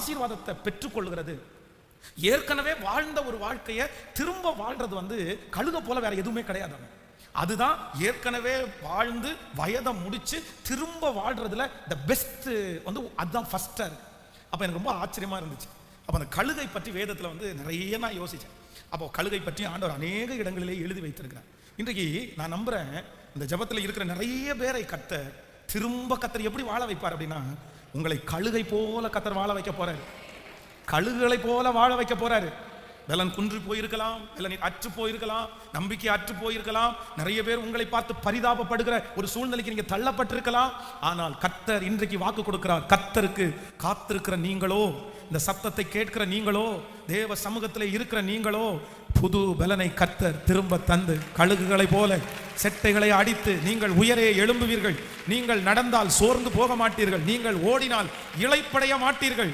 ஆசீர்வாதத்தை பெற்றுக்கொள்கிறது. ஏற்கனவே வாழ்ந்த ஒரு வாழ்க்கையை திரும்ப வாழ்றது கழுக போல வேற எதுவுமே கிடையாது. அதுதான் ஏற்கனவே வாழ்ந்து வயதை முடிச்சு திரும்ப வாழ்றதுல த பெஸ்ட் அதுதான் ஃபர்ஸ்டா இருக்கு. அப்ப எனக்கு ரொம்ப ஆச்சரியமா இருந்துச்சு. அப்ப அந்த கழுகை பற்றி வேதத்துல நிறைய நான் யோசிச்சேன். அப்போ கழுகை பற்றி ஆண்டவர் அநேக இடங்களிலே எழுதி வைத்திருக்கிறார். இன்றைக்கு நான் நம்புறேன் இந்த ஜபத்தில் இருக்கிற நிறைய பேரை கர்த்தர் எப்படி வாழ வைப்பார் அப்படின்னா, உங்களை கழுகை போல கர்த்தர் வாழ வைக்க போறாரு. கழுகுகளை போல வாழ வைக்க போறாரு. பலன் குன்றி போயிருக்கலாம், பலன் அற்று போயிருக்கலாம், நம்பிக்கை அற்று போயிருக்கலாம், நிறைய பேர் உங்களை பார்த்து பரிதாபப்படுகிற ஒரு சூழ்நிலைக்கு நீங்க தள்ளப்பட்டிருக்கலாம். ஆனால் கர்த்தர் இன்றைக்கு வாக்கு கொடுக்கிறார். கர்த்தருக்கு காத்திருக்கிற நீங்களோ, இந்த சத்தத்தை கேட்கிற நீங்களோ, தேவ சமூகத்தில் இருக்கிற நீங்களோ, புது பலனை கர்த்தர் திரும்ப தந்து கழுகுகளை போல செட்டைகளை அடித்து நீங்கள் உயரே எழும்புவீர்கள். நீங்கள் நடந்தால் சோர்ந்து போக மாட்டீர்கள். நீங்கள் ஓடினால் இளைப்படைய மாட்டீர்கள்.